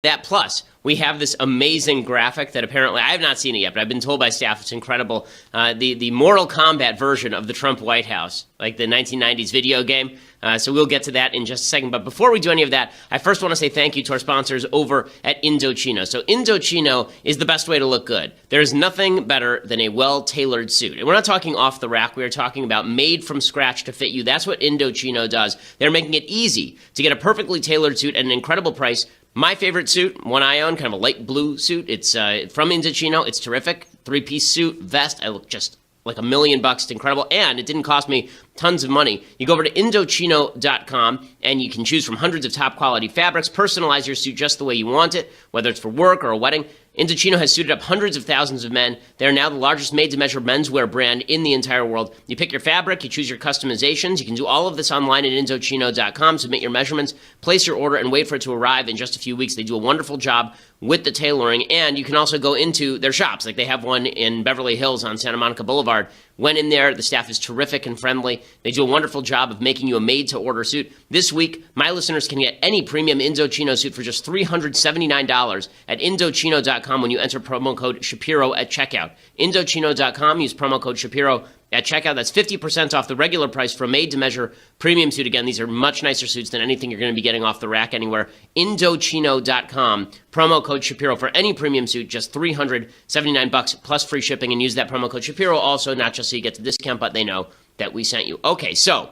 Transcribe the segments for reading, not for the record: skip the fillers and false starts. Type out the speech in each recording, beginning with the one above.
That plus, we have this amazing graphic that apparently, I have not seen it yet, but I've been told by staff it's incredible. The Mortal Kombat version of the Trump White House, like the 1990s video game. So we'll get to that in just a second. But before we do any of that, I first want to say thank you to our sponsors over at Indochino. So Indochino is the best way to look good. There's nothing better than a well-tailored suit. And we're not talking off the rack. We are talking about made from scratch to fit you. That's what Indochino does. They're making it easy to get a perfectly tailored suit at an incredible price. My favorite suit, one I own, kind of a light blue suit. It's from Indochino. It's terrific. 3-piece suit, vest. I look just like $1 million. It's incredible. And it didn't cost me tons of money. You go over to Indochino.com and you can choose from hundreds of top quality fabrics. Personalize your suit just the way you want it, whether it's for work or a wedding. Indochino has suited up hundreds of thousands of men. They're now the largest made-to-measure menswear brand in the entire world. You pick your fabric, you choose your customizations. You can do all of this online at Indochino.com. Submit your measurements, place your order, and wait for it to arrive in just a few weeks. They do a wonderful job with the tailoring, and you can also go into their shops. Like they have one in Beverly Hills on Santa Monica Boulevard. Went in there. The staff is terrific and friendly. They do a wonderful job of making you a made-to-order suit. This week, my listeners can get any premium Indochino suit for just $379 at Indochino.com when you enter promo code Shapiro at checkout. Indochino.com, use promo code Shapiro at checkout. That's 50% off the regular price for a made-to-measure premium suit. Again, these are much nicer suits than anything you're going to be getting off the rack anywhere. Indochino.com, promo code Shapiro for any premium suit, just $379 plus free shipping, and use that promo code Shapiro also, not just so you get the discount, but they know that we sent you. Okay, so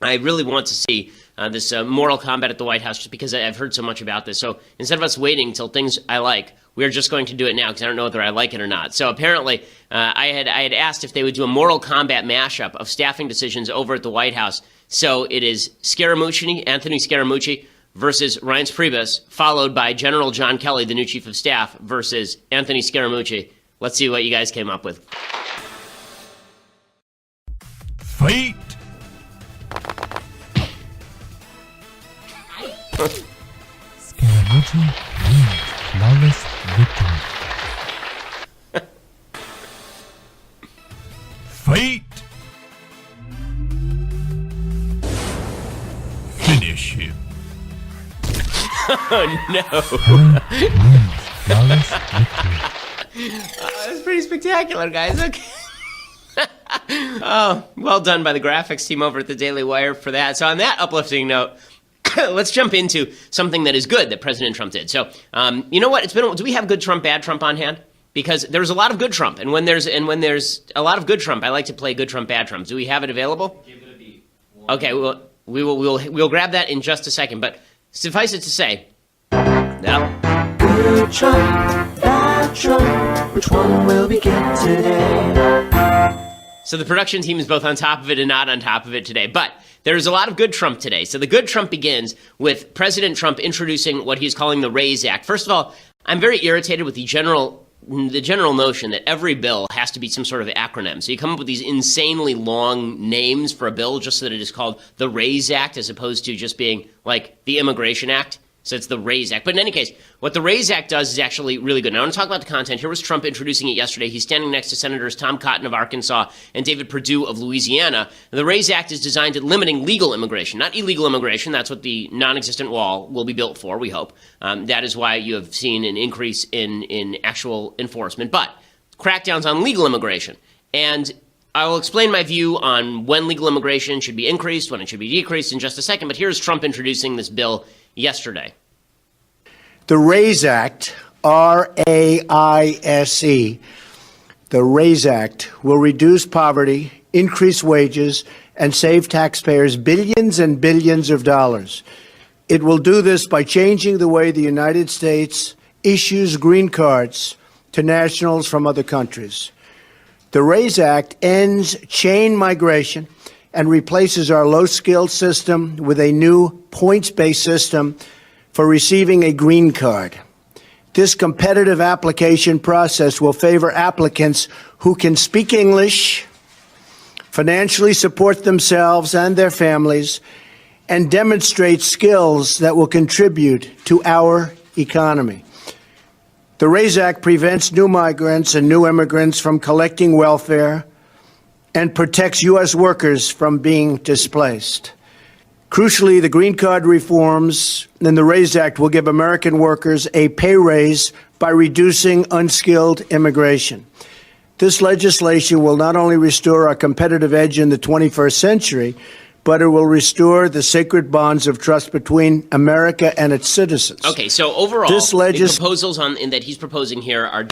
I really want to see this Mortal Kombat at the White House just because I've heard so much about this. So instead of us waiting until things I like, we're just going to do it now because I don't know whether I like it or not. So apparently, I had asked if they would do a Mortal Kombat mashup of staffing decisions over at the White House. So it is Anthony Scaramucci versus Reince Priebus, followed by General John Kelly, the new chief of staff, versus Anthony Scaramucci. Let's see what you guys came up with. Fight! Scaramucci wins flawless victory. Fight! Finish him. Oh, no. Wins flawless victory. That's pretty spectacular, guys. Okay. Oh, well done by the graphics team over at the Daily Wire for that. So on that uplifting note, let's jump into something that is good that President Trump did. So, you know what? Do we have good Trump, bad Trump on hand? Because there's a lot of good Trump, and when there's a lot of good Trump, I like to play good Trump, bad Trump. Do we have it available? Give it a beat. Okay, we'll grab that in just a second. But suffice it to say, no. Good Trump, bad Trump, which one will we get today? So the production team is both on top of it and not on top of it today. But there's a lot of good Trump today. So the good Trump begins with President Trump introducing what he's calling the RAISE Act. First of all, I'm very irritated with the general notion that every bill has to be some sort of acronym. So you come up with these insanely long names for a bill just so that it is called the RAISE Act as opposed to just being like the Immigration Act. So it's the RAISE Act. But in any case, what the RAISE Act does is actually really good. Now, I want to talk about the content. Here was Trump introducing it yesterday. He's standing next to Senators Tom Cotton of Arkansas and David Perdue of Louisiana. The RAISE Act is designed at limiting legal immigration, not illegal immigration. That's what the non-existent wall will be built for, we hope. That is why you have seen an increase in actual enforcement. But crackdowns on legal immigration. And I will explain my view on when legal immigration should be increased, when it should be decreased in just a second. But here's Trump introducing this bill yesterday. The RAISE Act, R-A-I-S-E, the RAISE Act will reduce poverty, increase wages, and save taxpayers billions and billions of dollars. It will do this by changing the way the United States issues green cards to nationals from other countries. The RAISE Act ends chain migration and replaces our low-skilled system with a new points-based system for receiving a green card. This competitive application process will favor applicants who can speak English, financially support themselves and their families, and demonstrate skills that will contribute to our economy. The RAISE Act prevents new migrants and new immigrants from collecting welfare and protects U.S. workers from being displaced. Crucially, the Green Card reforms in the RAISE Act will give American workers a pay raise by reducing unskilled immigration. This legislation will not only restore our competitive edge in the 21st century, but it will restore the sacred bonds of trust between America and its citizens. Okay, so overall, This the proposals that he's proposing here are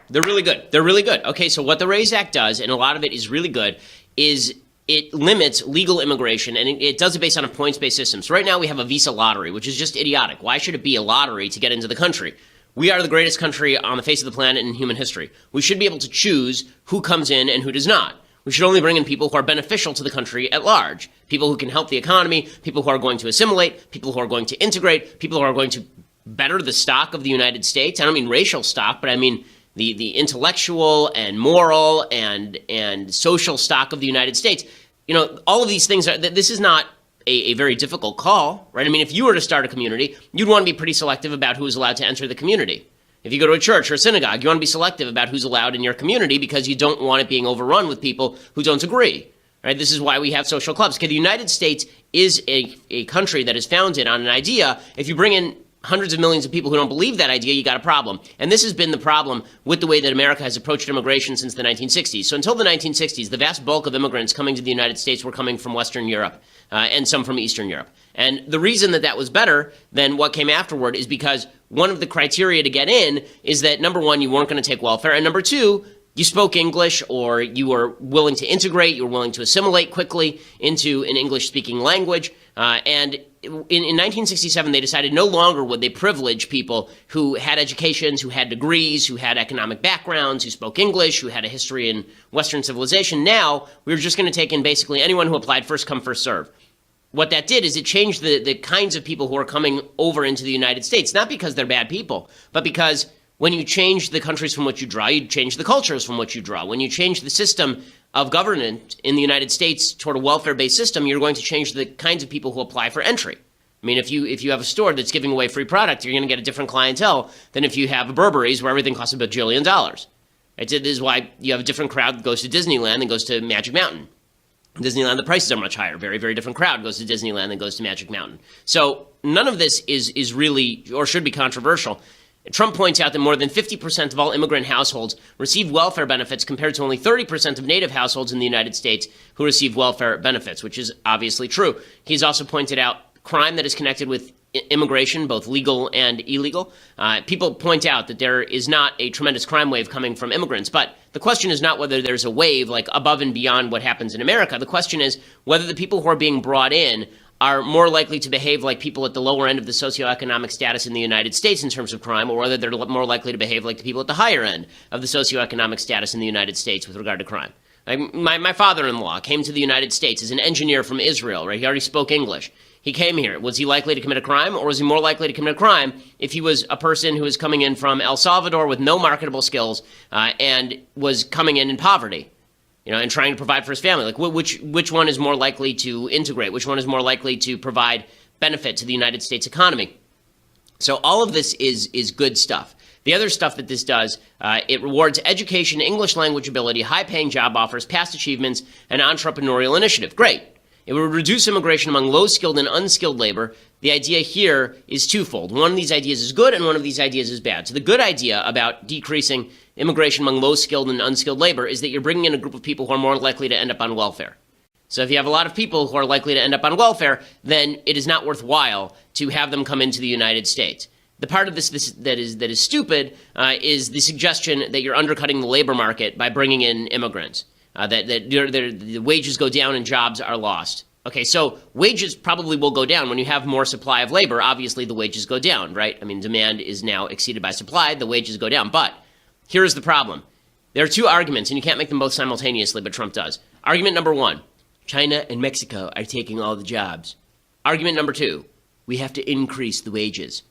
they're really good. They're really good. Okay, so what the RAISE Act does, and a lot of it is really good, is it limits legal immigration, and it does it based on a points-based system. So right now we have a visa lottery, which is just idiotic. Why should it be a lottery to get into the country? We are the greatest country on the face of the planet in human history. We should be able to choose who comes in and who does not. We should only bring in people who are beneficial to the country at large, people who can help the economy, people who are going to assimilate, people who are going to integrate, people who are going to better the stock of the United States. I don't mean racial stock, but I mean the intellectual and moral and social stock of the United States. You know, all of these things this is not a very difficult call, right? I mean, if you were to start a community, you'd want to be pretty selective about who is allowed to enter the community. If you go to a church or a synagogue, you want to be selective about who's allowed in your community because you don't want it being overrun with people who don't agree, right? This is why we have social clubs. Okay, the United States is a country that is founded on an idea. If you bring in hundreds of millions of people who don't believe that idea, you got a problem. And this has been the problem with the way that America has approached immigration since the 1960s. So until the 1960s, the vast bulk of immigrants coming to the United States were coming from Western Europe and some from Eastern Europe. And the reason that was better than what came afterward is because one of the criteria to get in is that, number one, you weren't going to take welfare, and number two, you spoke English, or you were willing to integrate, you were willing to assimilate quickly into an English-speaking language. And in 1967, they decided no longer would they privilege people who had educations, who had degrees, who had economic backgrounds, who spoke English, who had a history in Western civilization. Now, we were just going to take in basically anyone who applied first come, first serve. What that did is it changed the kinds of people who are coming over into the United States, not because they're bad people, but because when you change the countries from which you draw, you change the cultures from which you draw. When you change the system of government in the United States toward a welfare-based system, you're going to change the kinds of people who apply for entry. I mean, if you have a store that's giving away free product, you're going to get a different clientele than if you have a Burberry's where everything costs a bajillion dollars. Right? This is why you have a different crowd that goes to Disneyland than goes to Magic Mountain. Disneyland, the prices are much higher. Very, very different crowd goes to Disneyland than goes to Magic Mountain. So none of this is really or should be controversial. Trump points out that more than 50% of all immigrant households receive welfare benefits compared to only 30% of native households in the United States who receive welfare benefits, which is obviously true. He's also pointed out crime that is connected with immigration, both legal and illegal. People point out that there is not a tremendous crime wave coming from immigrants, but the question is not whether there's a wave like above and beyond what happens in America. The question is whether the people who are being brought in are more likely to behave like people at the lower end of the socioeconomic status in the United States in terms of crime, or whether they're more likely to behave like the people at the higher end of the socioeconomic status in the United States with regard to crime. Like my father-in-law came to the United States as an engineer from Israel, right? He already spoke English. He came here. Was he likely to commit a crime, or was he more likely to commit a crime if he was a person who was coming in from El Salvador with no marketable skills and was coming in poverty? And trying to provide for his family. Like, which one is more likely to integrate? Which one is more likely to provide benefit to the United States economy? So all of this is good stuff. The other stuff that this does, it rewards education, English language ability, high-paying job offers, past achievements, and entrepreneurial initiative. Great. It would reduce immigration among low-skilled and unskilled labor. The idea here is twofold. One of these ideas is good, and one of these ideas is bad. So the good idea about decreasing immigration among low-skilled and unskilled labor is that you're bringing in a group of people who are more likely to end up on welfare. So if you have a lot of people who are likely to end up on welfare, then it is not worthwhile to have them come into the United States. The part of this that is stupid is the suggestion that you're undercutting the labor market by bringing in immigrants. That the wages go down and jobs are lost. Okay, so wages probably will go down when you have more supply of labor. Obviously, the wages go down, right? I mean, demand is now exceeded by supply. The wages go down. But here is the problem. There are two arguments, and you can't make them both simultaneously, but Trump does. Argument number one, China and Mexico are taking all the jobs. Argument number two, we have to increase the wages.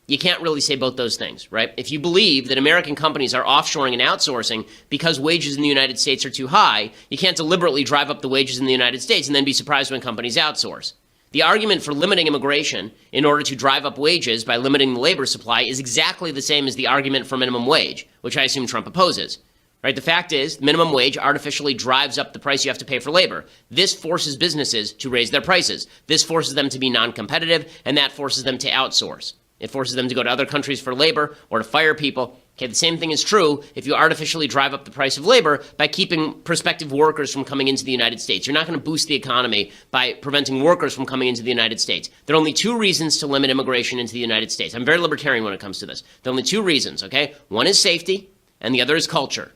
You can't really say both those things, right? If you believe that American companies are offshoring and outsourcing because wages in the United States are too high, you can't deliberately drive up the wages in the United States and then be surprised when companies outsource. The argument for limiting immigration in order to drive up wages by limiting the labor supply is exactly the same as the argument for minimum wage, which I assume Trump opposes. right? The fact is, minimum wage artificially drives up the price you have to pay for labor. This forces businesses to raise their prices. This forces them to be non-competitive, and that forces them to outsource. It forces them to go to other countries for labor or to fire people. Okay, the same thing is true if you artificially drive up the price of labor by keeping prospective workers from coming into the United States. You're not going to boost the economy by preventing workers from coming into the United States. There are only two reasons to limit immigration into the United States. I'm very libertarian when it comes to this. There are only two reasons, okay? One is safety, and the other is culture.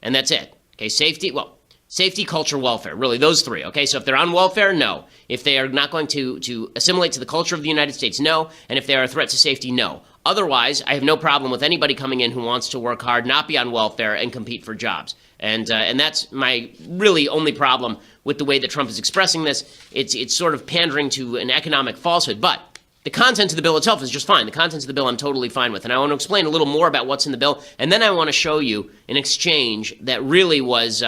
And that's it. Okay, safety, culture, welfare. Really, those three. Okay, so if they're on welfare, no. If they are not going to assimilate to the culture of the United States, no. And if they are a threat to safety, no. Otherwise, I have no problem with anybody coming in who wants to work hard, not be on welfare, and compete for jobs. And that's my really only problem with the way that Trump is expressing this. It's sort of pandering to an economic falsehood. But the content of the bill itself is just fine. The contents of the bill I'm totally fine with. And I want to explain a little more about what's in the bill. And then I want to show you an exchange that really was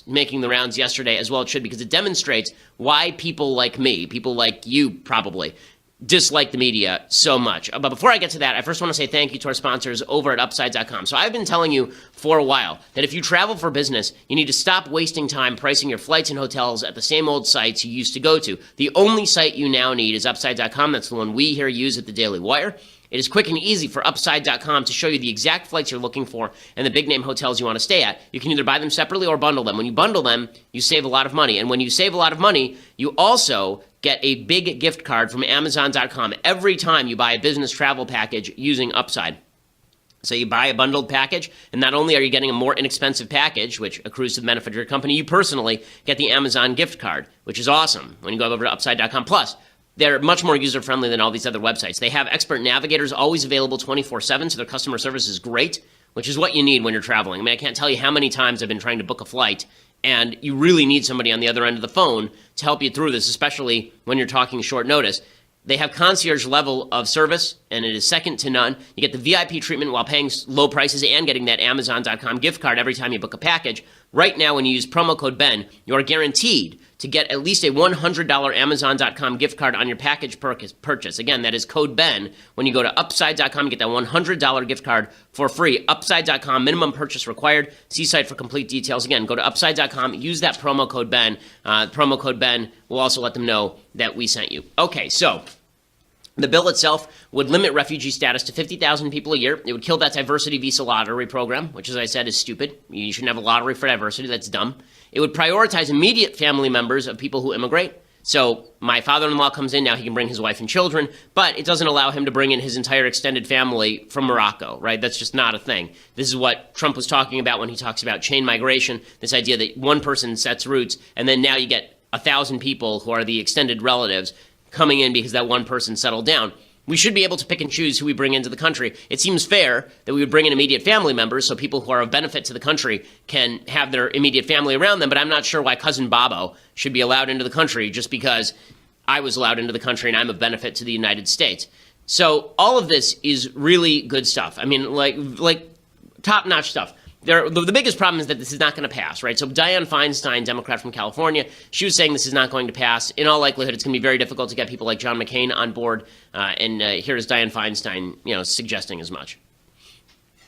making the rounds yesterday, as well it should, because it demonstrates why people like me, people like you probably, dislike the media so much. But before I get to that, I first want to say thank you to our sponsors over at Upside.com. So I've been telling you for a while that if you travel for business, you need to stop wasting time pricing your flights and hotels at the same old sites you used to go to. The only site you now need is Upside.com. That's the one we here use at the Daily Wire. It is quick and easy for Upside.com to show you the exact flights you're looking for and the big name hotels you want to stay at. You can either buy them separately or bundle them. When you bundle them, you save a lot of money. And when you save a lot of money, you also get a big gift card from Amazon.com every time you buy a business travel package using Upside. So you buy a bundled package, and not only are you getting a more inexpensive package, which accrues to the benefit of your company, you personally get the Amazon gift card, which is awesome when you go over to Upside.com. Plus, they're much more user-friendly than all these other websites. They have expert navigators always available 24/7, so their customer service is great, which is what you need when you're traveling. I mean, I can't tell you how many times I've been trying to book a flight, and you really need somebody on the other end of the phone to help you through this, especially when you're talking short notice. They have concierge level of service, and it is second to none. You get the VIP treatment while paying low prices and getting that Amazon.com gift card every time you book a package. Right now, when you use promo code BEN, you are guaranteed to get at least a $100 Amazon.com gift card on your package purchase. Again, that is code BEN. When you go to Upside.com, you get that $100 gift card for free. Upside.com, minimum purchase required. See site for complete details. Again, go to Upside.com, use that promo code BEN. Promo code BEN will also let them know that we sent you. Okay, so the bill itself would limit refugee status to 50,000 people a year. It would kill that diversity visa lottery program, which, as I said, is stupid. You shouldn't have a lottery for diversity. That's dumb. It would prioritize immediate family members of people who immigrate. So my father-in-law comes in, now he can bring his wife and children, but it doesn't allow him to bring in his entire extended family from Morocco, right? That's just not a thing. This is what Trump was talking about when he talks about chain migration, this idea that one person sets roots, and then now you get 1,000 people who are the extended relatives coming in because that one person settled down. We should be able to pick and choose who we bring into the country. It seems fair that we would bring in immediate family members so people who are of benefit to the country can have their immediate family around them, but I'm not sure why Cousin Bobo should be allowed into the country just because I was allowed into the country and I'm of benefit to the United States. So all of this is really good stuff. I mean, like top-notch stuff. The biggest problem is that this is not going to pass, right? So Dianne Feinstein, Democrat from California, she was saying this is not going to pass. In all likelihood, it's going to be very difficult to get people like John McCain on board. And here's Dianne Feinstein, suggesting as much.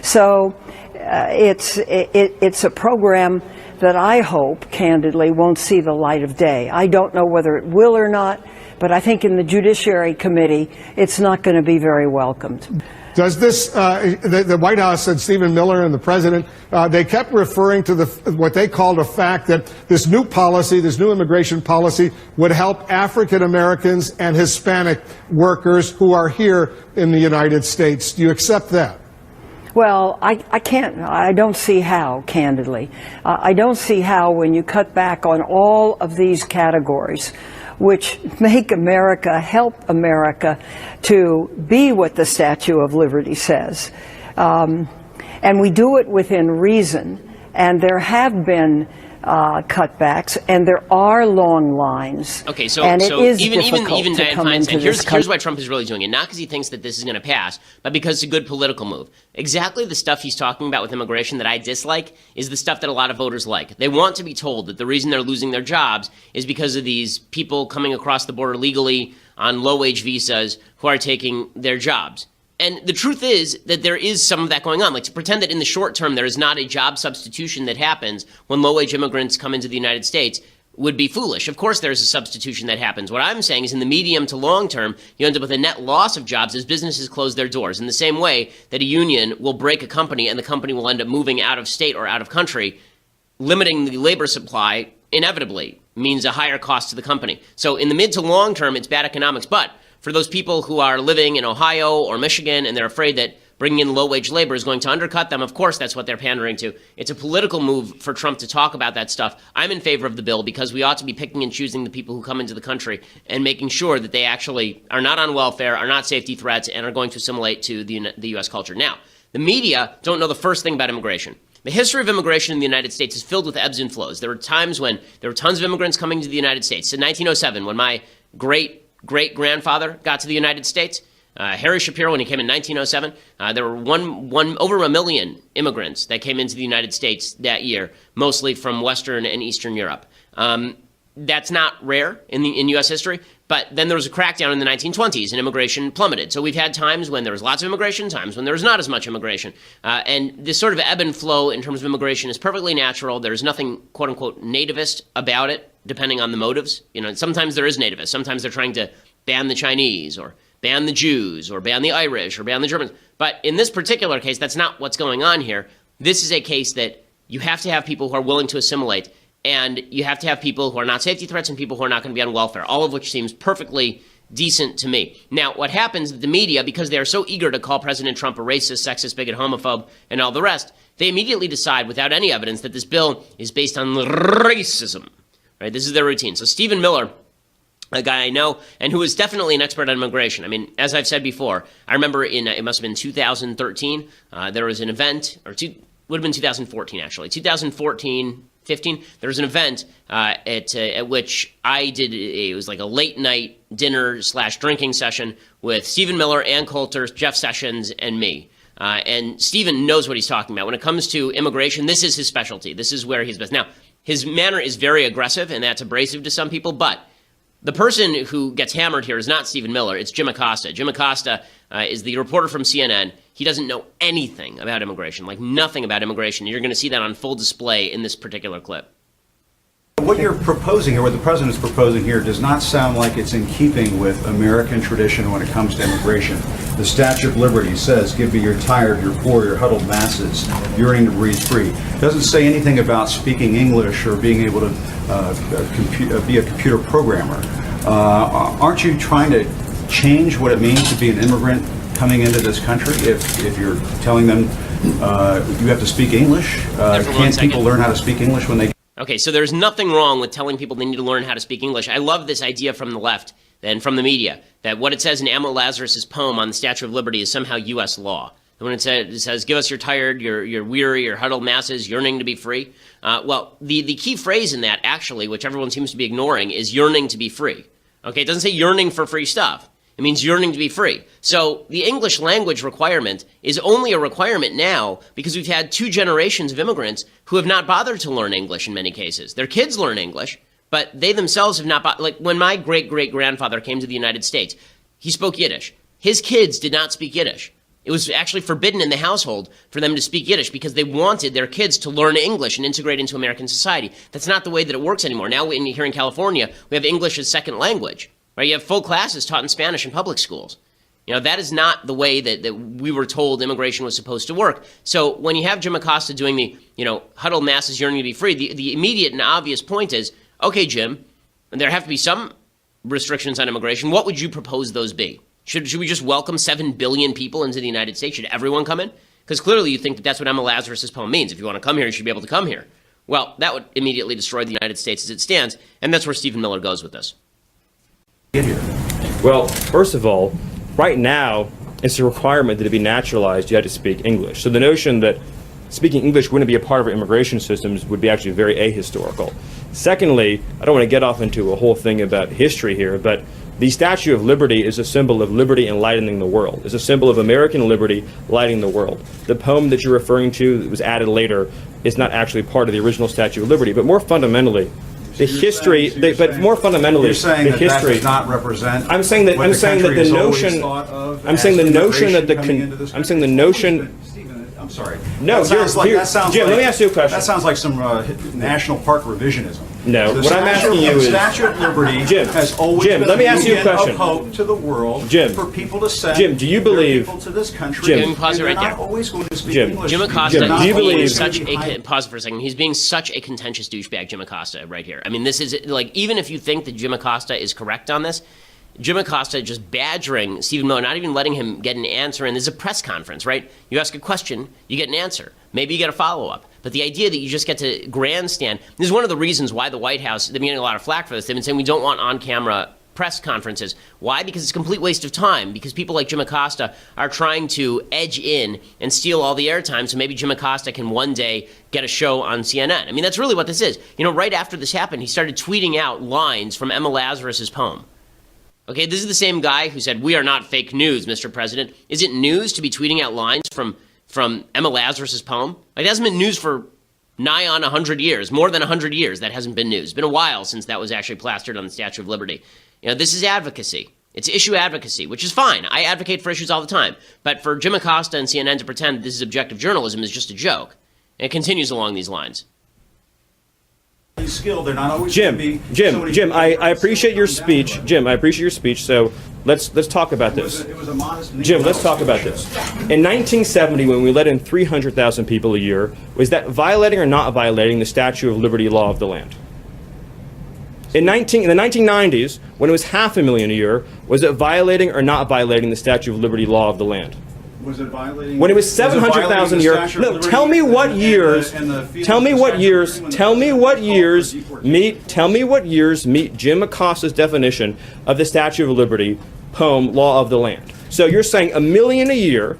So it's a program that I hope, candidly, won't see the light of day. I don't know whether it will or not, but I think in the Judiciary Committee, it's not going to be very welcomed. Does this, the White House and Stephen Miller and the president, they kept referring to what they called a fact that this new policy, this new immigration policy, would help African Americans and Hispanic workers who are here in the United States. Do you accept that? Well, I don't see how, candidly. I don't see how when you cut back on all of these categories, which make America, help America to be what the Statue of Liberty says. And we do it within reason. And there have been cutbacks, and there are long lines. Okay, so even Dianne Feinstein, here's why Trump is really doing it. Not because he thinks that this is going to pass, but because it's a good political move. Exactly the stuff he's talking about with immigration that I dislike is the stuff that a lot of voters like. They want to be told that the reason they're losing their jobs is because of these people coming across the border legally on low-wage visas who are taking their jobs. And the truth is that there is some of that going on. Like, to pretend that in the short term there is not a job substitution that happens when low-wage immigrants come into the United States would be foolish. Of course there's a substitution that happens. What I'm saying is in the medium to long term, you end up with a net loss of jobs as businesses close their doors. In the same way that a union will break a company and the company will end up moving out of state or out of country, limiting the labor supply inevitably means a higher cost to the company. So in the mid to long term, it's bad economics. But for those people who are living in Ohio or Michigan and they're afraid that bringing in low-wage labor is going to undercut them, of course that's what they're pandering to. It's a political move for Trump to talk about that stuff. I'm in favor of the bill because we ought to be picking and choosing the people who come into the country and making sure that they actually are not on welfare, are not safety threats, and are going to assimilate to the U.S. culture. Now, the media don't know the first thing about immigration. The history of immigration in the United States is filled with ebbs and flows. There were times when there were tons of immigrants coming to the United States. In 1907, when my great-great-grandfather got to the United States, Harry Shapiro, when he came in 1907, there were over 1 million immigrants that came into the United States that year, mostly from Western and Eastern Europe. That's not rare in U.S. history, but then there was a crackdown in the 1920s and immigration plummeted. So we've had times when there was lots of immigration, times when there was not as much immigration. And this sort of ebb and flow in terms of immigration is perfectly natural. There's nothing, quote-unquote, nativist about it, depending on the motives. You know, sometimes there is nativist. Sometimes they're trying to ban the Chinese or ban the Jews or ban the Irish or ban the Germans. But in this particular case, that's not what's going on here. This is a case that you have to have people who are willing to assimilate, and you have to have people who are not safety threats and people who are not going to be on welfare, all of which seems perfectly decent to me. Now, what happens, the media, because they are so eager to call President Trump a racist, sexist, bigot, homophobe, and all the rest, they immediately decide without any evidence that this bill is based on racism. Right? This is their routine. So Stephen Miller, a guy I know, and who is definitely an expert on immigration. I mean, as I've said before, I remember it must have been 2013, there was an event, or would have been 2014 actually, 2014, 15, there was an event at which I did, it was like a late night dinner / drinking session with Stephen Miller, Ann Coulter, Jeff Sessions, and me. And Stephen knows what he's talking about. When it comes to immigration, this is his specialty. This is where he's best. Now, his manner is very aggressive, and that's abrasive to some people, but the person who gets hammered here is not Stephen Miller, it's Jim Acosta. Jim Acosta is the reporter from CNN. He doesn't know anything about immigration, like nothing about immigration. You're going to see that on full display in this particular clip. What you're proposing here, what the president is proposing here, does not sound like it's in keeping with American tradition when it comes to immigration. The Statue of Liberty says, give me your tired, your poor, your huddled masses, yearning to breathe free. It doesn't say anything about speaking English or being able to be a computer programmer. Aren't you trying to change what it means to be an immigrant coming into this country if you're telling them you have to speak English? Can't people learn how to speak English when they... Okay, so there's nothing wrong with telling people they need to learn how to speak English. I love this idea from the left and from the media that what it says in Ammo Lazarus' poem on the Statue of Liberty is somehow U.S. law. And when it says, give us your tired, your weary, your huddled masses, yearning to be free. Well, the key phrase in that, actually, which everyone seems to be ignoring, is yearning to be free. Okay, it doesn't say yearning for free stuff. It means yearning to be free. So the English language requirement is only a requirement now because we've had 2 generations of immigrants who have not bothered to learn English in many cases. Their kids learn English, but they themselves have not, like when my great-great-grandfather came to the United States, he spoke Yiddish. His kids did not speak Yiddish. It was actually forbidden in the household for them to speak Yiddish because they wanted their kids to learn English and integrate into American society. That's not the way that it works anymore. Now here in California, we have English as second language. Right? You have full classes taught in Spanish in public schools. You know, that is not the way that we were told immigration was supposed to work. So when you have Jim Acosta doing the, huddled masses yearning to be free, the immediate and obvious point is, okay, Jim, and there have to be some restrictions on immigration. What would you propose those be? Should we just welcome 7 billion people into the United States? Should everyone come in? Because clearly you think that that's what Emma Lazarus' poem means. If you want to come here, you should be able to come here. Well, that would immediately destroy the United States as it stands, and that's where Stephen Miller goes with this. Well, first of all, right now, it's a requirement that to be naturalized, you had to speak English. So the notion that speaking English wouldn't be a part of our immigration systems would be actually very ahistorical. Secondly, I don't want to get off into a whole thing about history here, but the Statue of Liberty is a symbol of liberty enlightening the world. It's a symbol of American liberty lighting the world. The poem that you're referring to that was added later is not actually part of the original Statue of Liberty, but more fundamentally, the history, but more fundamentally, you're saying the that history. that does not represent. I'm saying that. what I'm the saying that country the has always notion. thought of I'm as saying the notion that the. immigration coming into this I'm saying the country. notion. Stephen, I'm sorry. No, that sounds Jim, like, let me ask you a question. That sounds like some national park revisionism. No, The what I'm asking you is- the Statue of Liberty Jim, has always Jim, been let me a ask you a beacon question. of hope to the world Jim, for people to send Jim, do you their believe- people to this country. Jim, and pause it they're right not there. always going to speak Jim, English. Jim Acosta, Jim, do you believe- he's pause for a second. He's being such a contentious douchebag, Jim Acosta, right here. I mean, this is like, even if you think that Jim Acosta is correct on this, Jim Acosta just badgering Stephen Miller, not even letting him get an answer. And there's a press conference, right? You ask a question, you get an answer. Maybe you get a follow-up. But the idea that you just get to grandstand, this is one of the reasons why the White House, they've been getting a lot of flack for this. They've been saying we don't want on-camera press conferences. Why? Because it's a complete waste of time. Because people like Jim Acosta are trying to edge in and steal all the airtime, so maybe Jim Acosta can one day get a show on CNN. I mean, that's really what this is. You know, right after this happened, he started tweeting out lines from Emma Lazarus's poem. Okay, this is the same guy who said, "We are not fake news, Mr. President." Is it news to be tweeting out lines from Emma Lazarus's poem? Like, it hasn't been news for nigh on 100 years, more than 100 years. That hasn't been news. It's been a while since that was actually plastered on the Statue of Liberty. You know, this is advocacy. It's issue advocacy, which is fine. I advocate for issues all the time. But for Jim Acosta and CNN to pretend this is objective journalism is just a joke. And it continues along these lines. Skilled, they're not always Jim, going to be Jim, somebody Jim, who- I appreciate your speech. Jim, I appreciate your speech. So let's talk about this. It was a modest. Jim, let's talk about this. In 1970, when we let in 300,000 people a year, was that violating or not violating the Statue of Liberty law of the land? In the 1990s, when it was 500,000 a year, was it violating or not violating the Statue of Liberty law of the land? Was it violating? When it was 700,000 a year, no, tell me what years, tell me what years meet Jim Acosta's definition of the Statue of Liberty poem, Law of the Land. So you're saying 1 million a year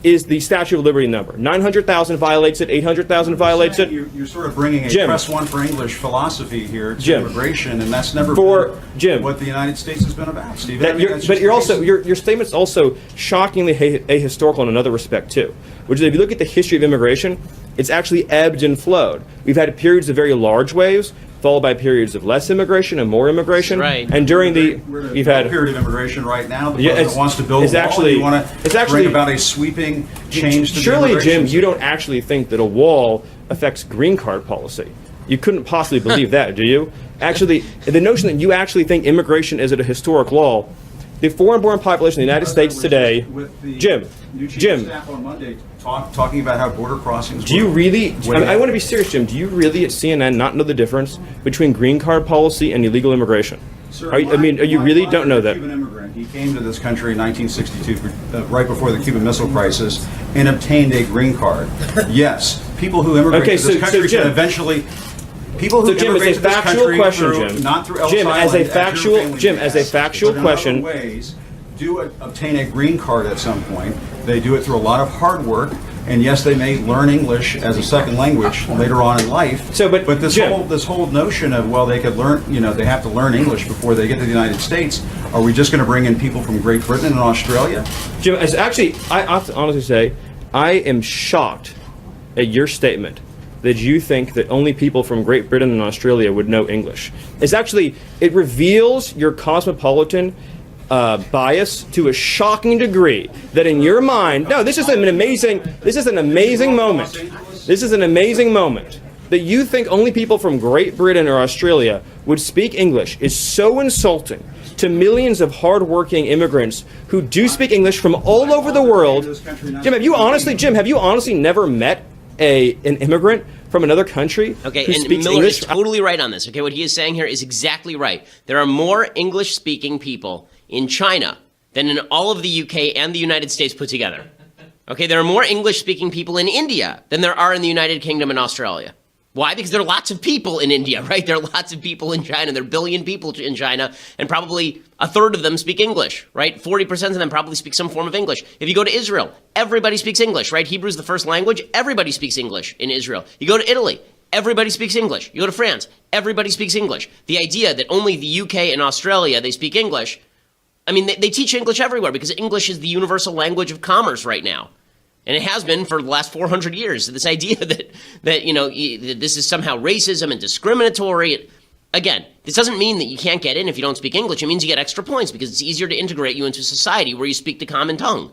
is the Statue of Liberty number. 900,000 violates it, 800,000 violates it. You're sort of bringing a Jim. press one for English philosophy here to Jim. immigration, and that's never For been Jim. what the United States has been about, Stephen. That I mean, you're, that's but just you're the also case. your statement's also shockingly ahistorical in another respect too, which is if you look at the history of immigration, it's actually ebbed and flowed. We've had periods of very large waves, followed by periods of less immigration and more immigration. Right. And during We're in a you've had period of immigration right now. The Yeah, president it's- wants to build it's a wall. actually- You want it's to actually- bring about a sweeping change to the surely, immigration Jim, you don't actually think that a wall affects green card policy. You couldn't possibly believe that, do you? Actually, the notion that you actually think immigration is at a historic law, the foreign-born population in the United States today, With the Jim, new chief of Jim, staff on Monday talking about how border crossings. do you were- really, were- I want to be serious, Jim, do you really at CNN not know the difference between green card policy and illegal immigration? Sir, Are you my really father don't know is a that? Cuban immigrant. He came to this country in 1962, right before the Cuban Missile Crisis, and obtained a green card. Yes, people who immigrate Okay, to this so country Jim- can eventually. People who So, Jim, immigrate as to a this factual country question, through, Jim. not through Ellis Jim, as a Island, factual- through family Jim, as a ties, factual but in question- other ways, do obtain a green card at some point. They do it through a lot of hard work. And yes, they may learn English as a second language later on in life. So, but this Jim- whole notion of, well, they could learn, they have to learn English before they get to the United States. Are we just going to bring in people from Great Britain and Australia? Jim, as actually, I have to honestly say, I am shocked at your statement that you think that only people from Great Britain and Australia would know English. It's actually, it reveals your cosmopolitan bias to a shocking degree that in your mind, no, this is an amazing moment. This is an amazing moment that you think only people from Great Britain or Australia would speak English is so insulting to millions of hardworking immigrants who do speak English from all over the world. Jim, have you honestly never met an immigrant from another country Okay, who and speaks Miller English? is totally right on this. Okay, what he is saying here is exactly right. There are more English-speaking people in China than in all of the UK and the United States put together. Okay, there are more English-speaking people in India than there are in the United Kingdom and Australia. Why? Because there are lots of people in India, right? There are lots of people in China. There are 1 billion people in China, and probably a third of them speak English, right? 40% of them probably speak some form of English. If you go to Israel, everybody speaks English, right? Hebrew is the first language. Everybody speaks English in Israel. You go to Italy, everybody speaks English. You go to France, everybody speaks English. The idea that only the UK and Australia, they speak English, I mean, they teach English everywhere because English is the universal language of commerce right now. And it has been for the last 400 years. This idea that this is somehow racism and discriminatory, Again, this doesn't mean that you can't get in if you don't speak English. It means you get extra points because it's easier to integrate you into society where you speak the common tongue.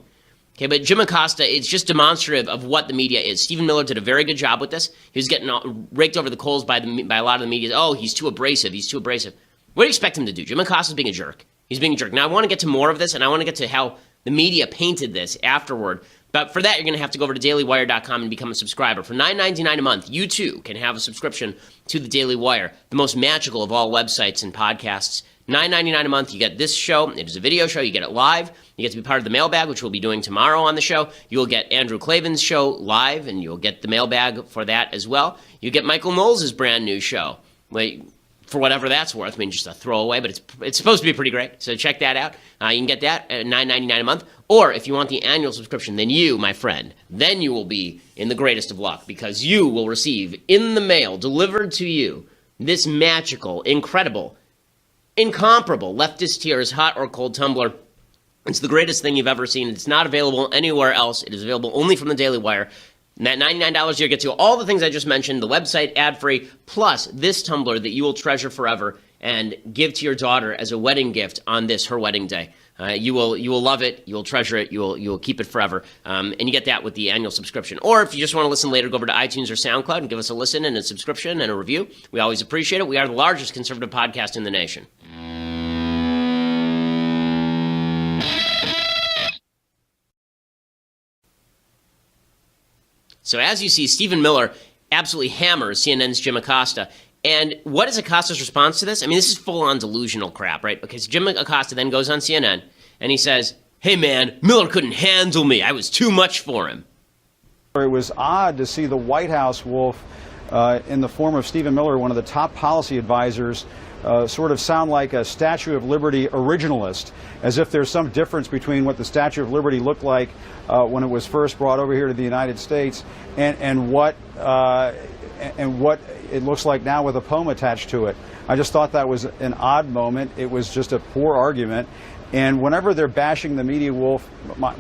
Okay, but Jim Acosta, it's just demonstrative of what the media is. Stephen Miller did a very good job with this. He was getting raked over the coals by a lot of the media. Oh, he's too abrasive. He's too abrasive. What do you expect him to do? Jim Acosta's being a jerk. He's being a jerk. Now, I want to get to more of this, and I want to get to how the media painted this afterward. But for that, you're going to have to go over to dailywire.com and become a subscriber. For $9.99 a month, you too can have a subscription to the Daily Wire, the most magical of all websites and podcasts. $9.99 a month, you get this show. It is a video show. You get it live. You get to be part of the mailbag, which we'll be doing tomorrow on the show. You will get Andrew Klavan's show live, and you'll get the mailbag for that as well. You get Michael Knowles' brand new show. For whatever that's worth. I mean, just a throwaway, but it's supposed to be pretty great. So check that out. You can get that at $9.99 a month. Or if you want the annual subscription, then you, my friend, then you will be in the greatest of luck because you will receive in the mail, delivered to you, this magical, incredible, incomparable leftist tears hot or cold tumbler. It's the greatest thing you've ever seen. It's not available anywhere else. It is available only from the Daily Wire. And that $99 you get to all the things I just mentioned, the website ad-free, plus this tumbler that you will treasure forever and give to your daughter as a wedding gift on her wedding day. You will love it. You will treasure it. You will keep it forever. And you get that with the annual subscription. Or if you just want to listen later, go over to iTunes or SoundCloud and give us a listen and a subscription and a review. We always appreciate it. We are the largest conservative podcast in the nation. So as you see, Stephen Miller absolutely hammers CNN's Jim Acosta. And what is Acosta's response to this? I mean, this is full-on delusional crap, right? Because Jim Acosta then goes on CNN and he says, hey, man, Miller couldn't handle me. I was too much for him. It was odd to see the White House wolf in the form of Stephen Miller, one of the top policy advisors, sort of sound like a Statue of Liberty originalist, as if there's some difference between what the Statue of Liberty looked like when it was first brought over here to the United States and what it looks like now with a poem attached to it. I just thought that was an odd moment. It was just a poor argument. And whenever they're bashing the media wolf,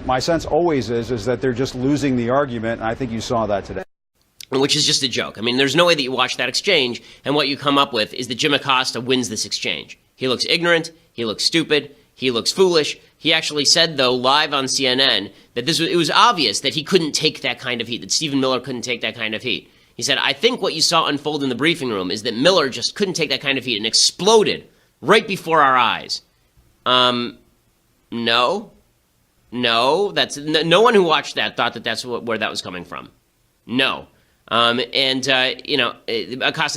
my sense always is that they're just losing the argument, and I think you saw that today. Which is just a joke. I mean, there's no way that you watch that exchange, and what you come up with is that Jim Acosta wins this exchange. He looks ignorant, he looks stupid, he looks foolish. He actually said, though, live on CNN, that it was obvious that he couldn't take that kind of heat, that Stephen Miller couldn't take that kind of heat. He said, I think what you saw unfold in the briefing room is that Miller just couldn't take that kind of heat and exploded right before our eyes. No, that's no one who watched that thought that that's where that was coming from. No. Acosta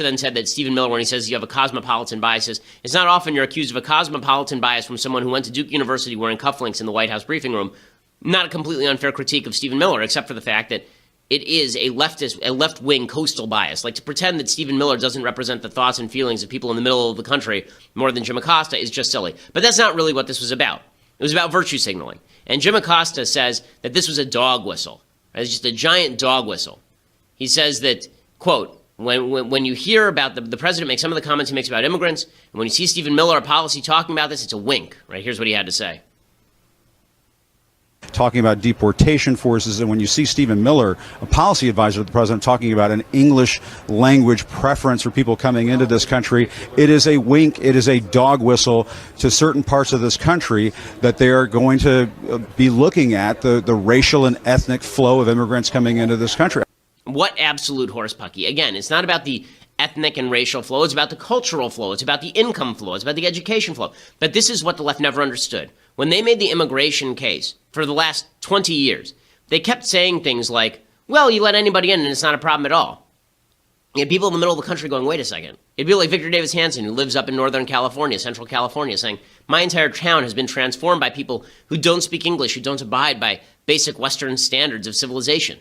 then said that Stephen Miller, when he says you have a cosmopolitan bias, it's not often you're accused of a cosmopolitan bias from someone who went to Duke University wearing cufflinks in the White House briefing room. Not a completely unfair critique of Stephen Miller, except for the fact that it is a left-wing coastal bias. Like, to pretend that Stephen Miller doesn't represent the thoughts and feelings of people in the middle of the country more than Jim Acosta is just silly. But that's not really what this was about. It was about virtue signaling. And Jim Acosta says that this was a dog whistle. It's just a giant dog whistle. He says that, quote, when you hear about the president make some of the comments he makes about immigrants, and when you see Stephen Miller, a policy, talking about this, it's a wink. Right? Here's what he had to say. Talking about deportation forces, and when you see Stephen Miller, a policy advisor to the president, talking about an English language preference for people coming into this country, it is a wink, it is a dog whistle to certain parts of this country that they are going to be looking at the racial and ethnic flow of immigrants coming into this country. What absolute horsepucky. Again, it's not about the ethnic and racial flow. It's about the cultural flow. It's about the income flow. It's about the education flow. But this is what the left never understood. When they made the immigration case for the last 20 years, they kept saying things like, well, you let anybody in and it's not a problem at all. You had people in the middle of the country going, wait a second. It'd be like Victor Davis Hanson, who lives up in Northern California, Central California, saying, my entire town has been transformed by people who don't speak English, who don't abide by basic Western standards of civilization.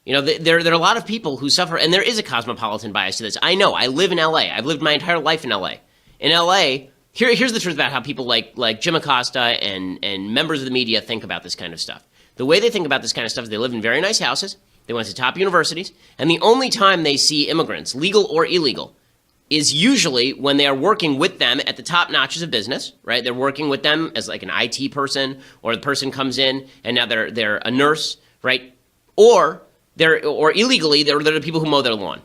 You know, there are a lot of people who suffer, and there is a cosmopolitan bias to this. I know. I live in L.A. I've lived my entire life in L.A. In L.A., here's the truth about how people like Jim Acosta and members of the media think about this kind of stuff. The way they think about this kind of stuff is they live in very nice houses, they went to top universities, and the only time they see immigrants, legal or illegal, is usually when they are working with them at the top notches of business, right? They're working with them as like an IT person, or the person comes in and now they're a nurse, right? Or illegally, they're the people who mow their lawn.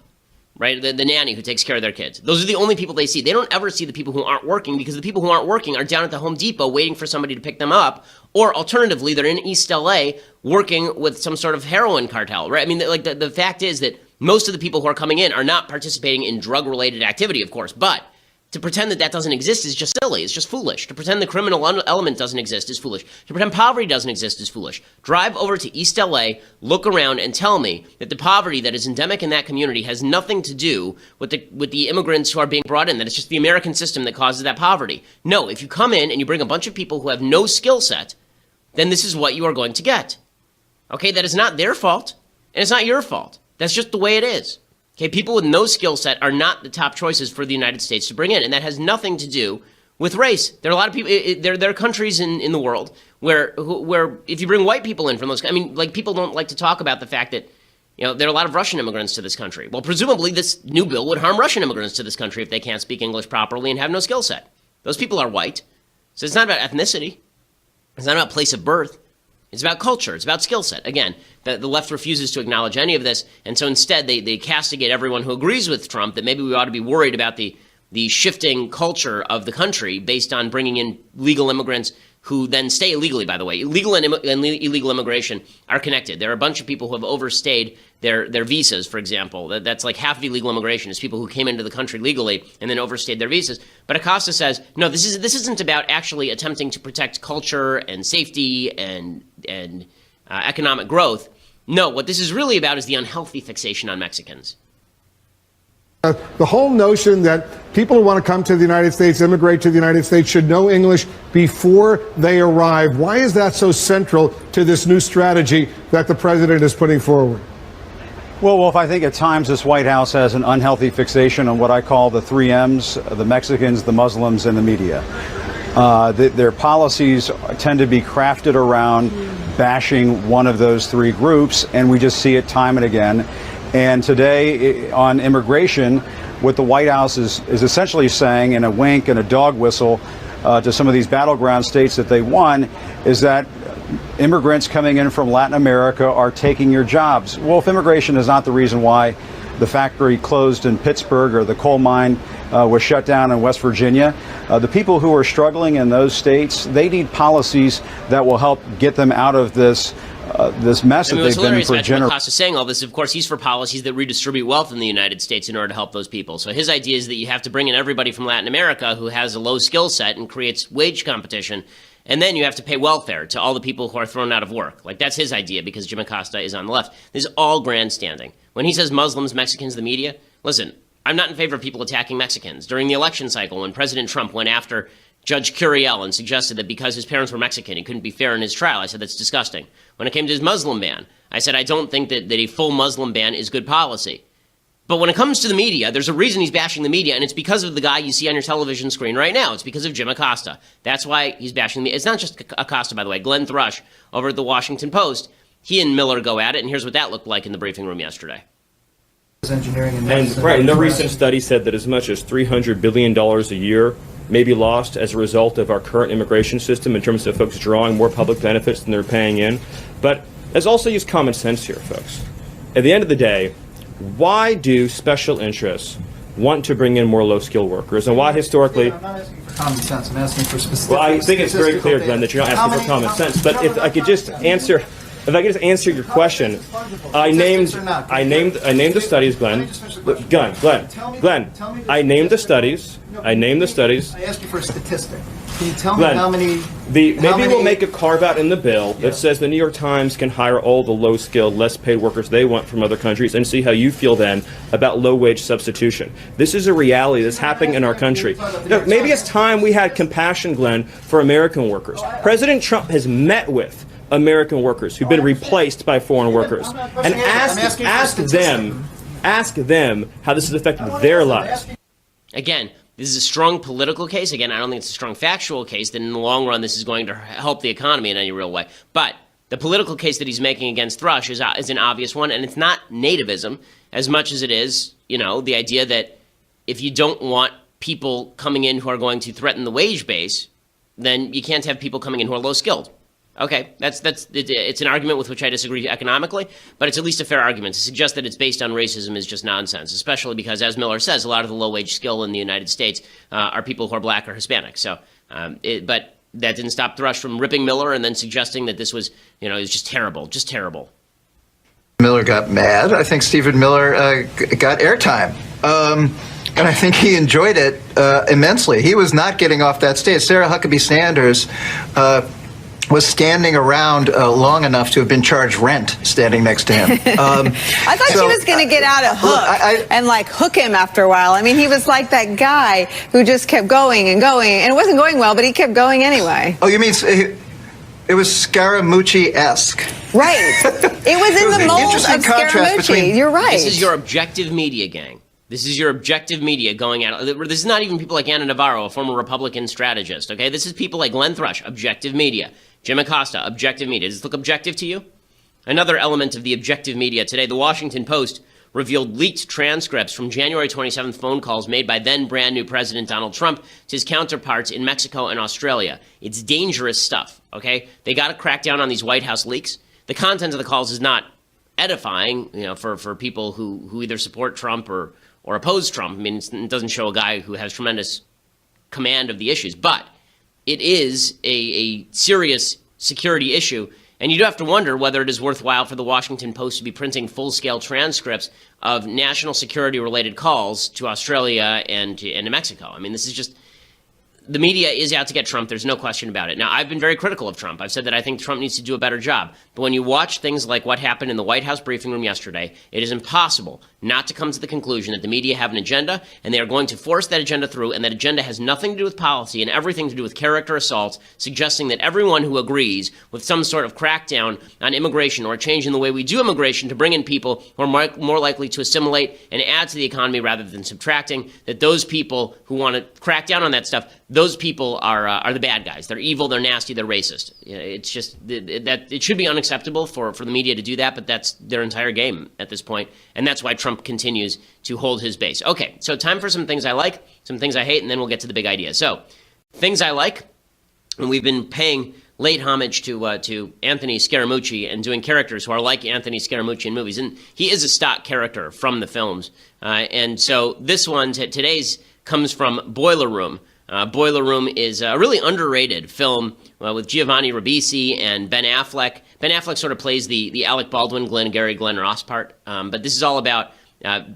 right? The nanny who takes care of their kids. Those are the only people they see. They don't ever see the people who aren't working, because the people who aren't working are down at the Home Depot waiting for somebody to pick them up, or alternatively, they're in East LA working with some sort of heroin cartel, right? I mean, like the fact is that most of the people who are coming in are not participating in drug-related activity, of course, but to pretend that that doesn't exist is just silly. It's just foolish. To pretend the criminal element doesn't exist is foolish. To pretend poverty doesn't exist is foolish. Drive over to East LA, look around, and tell me that the poverty that is endemic in that community has nothing to do with the immigrants who are being brought in, that it's just the American system that causes that poverty. No, if you come in and you bring a bunch of people who have no skill set, then this is what you are going to get. Okay, that is not their fault, and it's not your fault. That's just the way it is. Okay, people with no skill set are not the top choices for the United States to bring in, and that has nothing to do with race. There are a lot of people. There are countries in the world where if you bring white people in from those, I mean, like, people don't like to talk about the fact that, you know, there are a lot of Russian immigrants to this country. Well, presumably this new bill would harm Russian immigrants to this country if they can't speak English properly and have no skill set. Those people are white, so it's not about ethnicity. It's not about place of birth. It's about culture. It's about skill set. Again, the left refuses to acknowledge any of this, and so instead they castigate everyone who agrees with Trump that maybe we ought to be worried about the shifting culture of the country based on bringing in legal immigrants who then stay illegally, by the way. Legal and illegal immigration are connected. There are a bunch of people who have overstayed their visas, for example. That's like half of illegal immigration is people who came into the country legally and then overstayed their visas. But Acosta says, no, this isn't about actually attempting to protect culture and safety and economic growth. No, what this is really about is the unhealthy fixation on Mexicans. The whole notion that people who want to come to the United States, immigrate to the United States, should know English before they arrive. Why is that so central to this new strategy that the president is putting forward? Well, Wolf, I think at times this White House has an unhealthy fixation on what I call the 3 M's, the Mexicans, the Muslims, and the media. Their policies tend to be crafted around bashing one of those 3 groups, and we just see it time and again. And today on immigration, what the White House is essentially saying in a wink and a dog whistle to some of these battleground states that they won is that immigrants coming in from Latin America are taking your jobs. Well, if immigration is not the reason why the factory closed in Pittsburgh or the coal mine was shut down in West Virginia, the people who are struggling in those states, they need policies that will help get them out of this mess that they've been in for generations. Acosta saying all this, of course, he's for policies that redistribute wealth in the United States in order to help those people. So his idea is that you have to bring in everybody from Latin America who has a low skill set and creates wage competition, and then you have to pay welfare to all the people who are thrown out of work. Like, that's his idea, because Jim Acosta is on the left. This is all grandstanding. When he says Muslims, Mexicans, the media, listen, I'm not in favor of people attacking Mexicans. During the election cycle, when President Trump went after Judge Curiel and suggested that because his parents were Mexican, he couldn't be fair in his trial, I said that's disgusting. When it came to his Muslim ban, I said I don't think that a full Muslim ban is good policy. But when it comes to the media, there's a reason he's bashing the media, and it's because of the guy you see on your television screen right now. It's because of Jim Acosta. That's why he's bashing the media. It's not just Acosta, by the way. Glenn Thrush over at the Washington Post, he and Miller go at it, and here's what that looked like in the briefing room yesterday. Engineering and right, no recent study said that as much as $300 billion a year may be lost as a result of our current immigration system in terms of folks drawing more public benefits than they're paying in. But let's also use common sense here, folks. At the end of the day, why do special interests want to bring in more low-skilled workers, and why historically... I'm not asking for common sense. I'm asking for specific... Well, I think it's very clear, Glenn, that you're not asking for common sense. But if I could just answer... If I could just answer your question, I named the studies, Glenn. Glenn, I named the studies. I asked you for a statistic. Can you tell me how many? Maybe we'll make a carve out in the bill that says the New York Times can hire all the low-skilled, less-paid workers they want from other countries, and see how you feel then about low-wage substitution. This is a reality that's happening in our country. Look, maybe it's time we had compassion, Glenn, for American workers. President Trump has met with American workers who've been replaced by foreign workers, and ask them how this has affected their lives. Again, this is a strong political case. Again, I don't think it's a strong factual case that in the long run this is going to help the economy in any real way. But the political case that he's making against Thrush is an obvious one, and it's not nativism as much as it is, the idea that if you don't want people coming in who are going to threaten the wage base, then you can't have people coming in who are low-skilled. Okay, it's an argument with which I disagree economically, but it's at least a fair argument. To suggest that it's based on racism is just nonsense, especially because, as Miller says, a lot of the low-wage skill in the United States are people who are black or Hispanic. So, but that didn't stop Thrush from ripping Miller and then suggesting that this was, it was just terrible, just terrible. Miller got mad. I think Stephen Miller got airtime. And I think he enjoyed it immensely. He was not getting off that stage. Sarah Huckabee Sanders was standing around long enough to have been charged rent standing next to him. I thought she was going to get out a hook and like hook him after a while. I mean, he was like that guy who just kept going and going, and it wasn't going well, but he kept going anyway. Oh, you mean it was Scaramucci-esque? Right. It was in the mold of Scaramucci. You're right. This is your objective media, gang. This is your objective media going out. This is not even people like Anna Navarro, a former Republican strategist, okay? This is people like Glenn Thrush, objective media. Jim Acosta, objective media. Does this look objective to you? Another element of the objective media today, the Washington Post revealed leaked transcripts from January 27th phone calls made by then brand new President Donald Trump to his counterparts in Mexico and Australia. It's dangerous stuff, okay? They got to crack down on these White House leaks. The content of the calls is not edifying, for people who either support Trump or oppose Trump. I mean, it doesn't show a guy who has tremendous command of the issues, but it is a serious security issue, and you do have to wonder whether it is worthwhile for the Washington Post to be printing full-scale transcripts of national security-related calls to Australia and to Mexico. I mean, this is just... The media is out to get Trump. There's no question about it. Now, I've been very critical of Trump. I've said that I think Trump needs to do a better job. But when you watch things like what happened in the White House briefing room yesterday, it is impossible not to come to the conclusion that the media have an agenda, and they are going to force that agenda through, and that agenda has nothing to do with policy and everything to do with character assaults, suggesting that everyone who agrees with some sort of crackdown on immigration or a change in the way we do immigration to bring in people who are more likely to assimilate and add to the economy rather than subtracting, that those people who want to crack down on that stuff, those people are the bad guys. They're evil, they're nasty, they're racist. It's just that it should be unacceptable for the media to do that, but that's their entire game at this point, and that's why Trump continues to hold his base. Okay, so time for some things I like, some things I hate, and then we'll get to the big idea. So, things I like, and we've been paying late homage to Anthony Scaramucci and doing characters who are like Anthony Scaramucci in movies, and he is a stock character from the films. And so this one, today's, comes from Boiler Room. Boiler Room is a really underrated film with Giovanni Ribisi and Ben Affleck. Ben Affleck sort of plays the Alec Baldwin, Glenn Ross part, but this is all about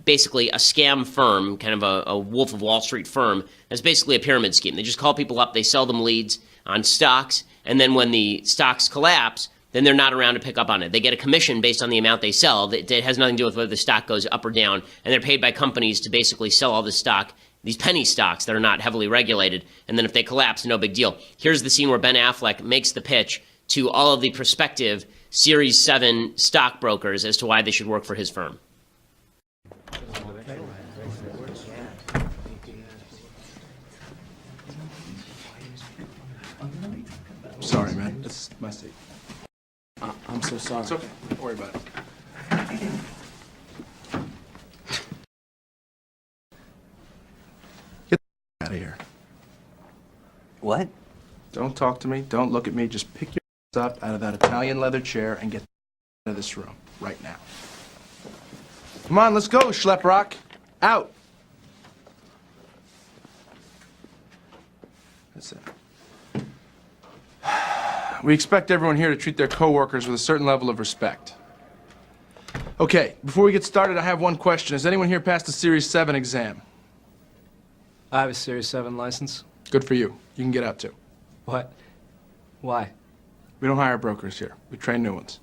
basically a scam firm, kind of a Wolf of Wall Street firm. That's basically a pyramid scheme. They just call people up, they sell them leads on stocks, and then when the stocks collapse, then they're not around to pick up on it. They get a commission based on the amount they sell. It has nothing to do with whether the stock goes up or down, and they're paid by companies to basically sell all this stock, these penny stocks that are not heavily regulated, and then if they collapse, no big deal. Here's the scene where Ben Affleck makes the pitch to all of the prospective Series 7 stockbrokers as to why they should work for his firm. Sorry, man. It's my seat. I'm so sorry. It's okay. Don't worry about it. Get the out of here. What? Don't talk to me. Don't look at me. Just pick your up out of that Italian leather chair and get out of this room right now. Come on, let's go, Schleprock. Out. That's it. We expect everyone here to treat their coworkers with a certain level of respect. Okay, before we get started, I have one question. Has anyone here passed the Series 7 exam? I have a Series 7 license. Good for you. You can get out too. What? Why? We don't hire brokers here. We train new ones.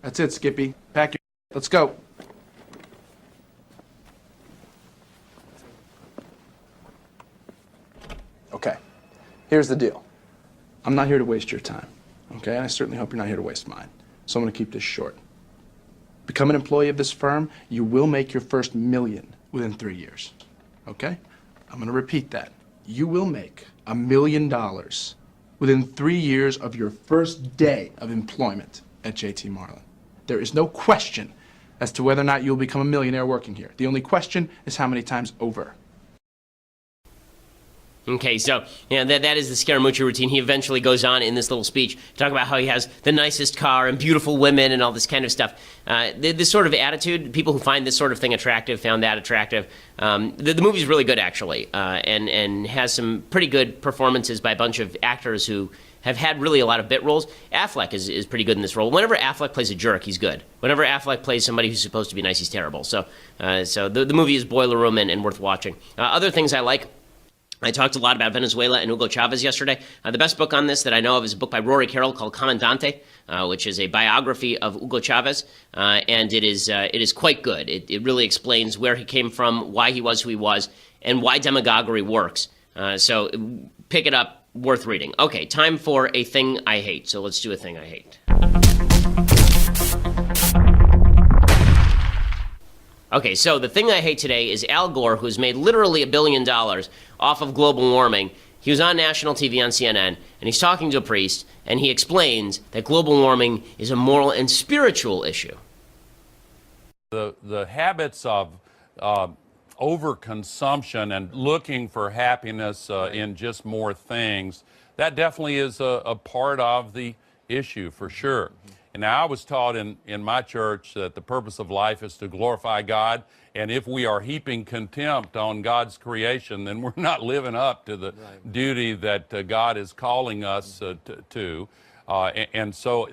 That's it, Skippy. Pack your... Let's go. Okay. Here's the deal. I'm not here to waste your time, okay? And I certainly hope you're not here to waste mine. So I'm going to keep this short. Become an employee of this firm, you will make your first $1 million within 3 years, okay? I'm going to repeat that. You will make $1 million within 3 years of your first day of employment at JT Marlin. There is no question as to whether or not you'll become a millionaire working here. The only question is how many times over. Okay, so that is the Scaramucci routine. He eventually goes on in this little speech to talk about how he has the nicest car and beautiful women and all this kind of stuff. This sort of attitude, people who find this sort of thing attractive found that attractive. The movie's really good, actually, and has some pretty good performances by a bunch of actors who have had really a lot of bit roles. Affleck is pretty good in this role. Whenever Affleck plays a jerk, he's good. Whenever Affleck plays somebody who's supposed to be nice, he's terrible. So the movie is boiler room and worth watching. Other things I like. I talked a lot about Venezuela and Hugo Chavez yesterday. The best book on this that I know of is a book by Rory Carroll called Comandante, which is a biography of Hugo Chavez, and it is quite good. It really explains where he came from, why he was who he was, and why demagoguery works. So pick it up, worth reading. Okay, time for a thing I hate. So let's do a thing I hate. Okay, so the thing I hate today is Al Gore, who's made literally $1 billion off of global warming. He was on national TV on CNN, and he's talking to a priest, and he explains that global warming is a moral and spiritual issue. The habits of overconsumption and looking for happiness in just more things, that definitely is a part of the issue, for sure. And now I was taught in my church that the purpose of life is to glorify God, and if we are heaping contempt on God's creation, then we're not living up to the duty that God is calling us to. And so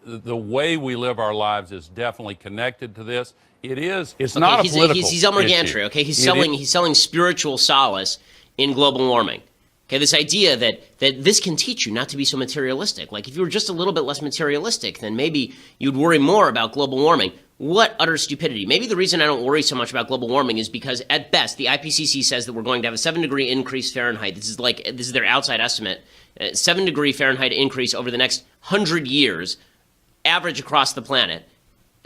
the way we live our lives is definitely connected to this. It's not a political He's Elmer issue. Gantry, okay? He's selling spiritual solace in global warming. Okay, this idea that this can teach you not to be so materialistic. Like, if you were just a little bit less materialistic, then maybe you'd worry more about global warming. What utter stupidity. Maybe the reason I don't worry so much about global warming is because, at best, the IPCC says that we're going to have a 7-degree increase Fahrenheit. This is their outside estimate. 7-degree Fahrenheit increase over the next 100 years, average across the planet.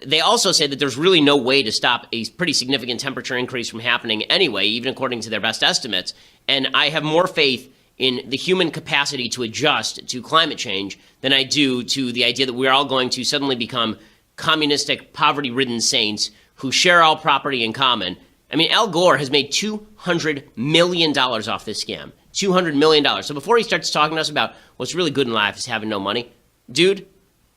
They also say that there's really no way to stop a pretty significant temperature increase from happening anyway, even according to their best estimates. And I have more faith in the human capacity to adjust to climate change than I do to the idea that we're all going to suddenly become communistic, poverty-ridden saints who share all property in common. I mean, Al Gore has made $200 million off this scam. $200 million. So before he starts talking to us about what's really good in life is having no money, dude,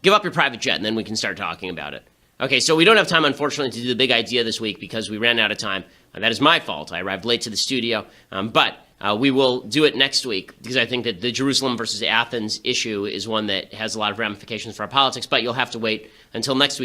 give up your private jet and then we can start talking about it. Okay, so we don't have time, unfortunately, to do the big idea this week because we ran out of time. That is my fault. I arrived late to the studio. But we will do it next week because I think that the Jerusalem versus Athens issue is one that has a lot of ramifications for our politics. But you'll have to wait until next week.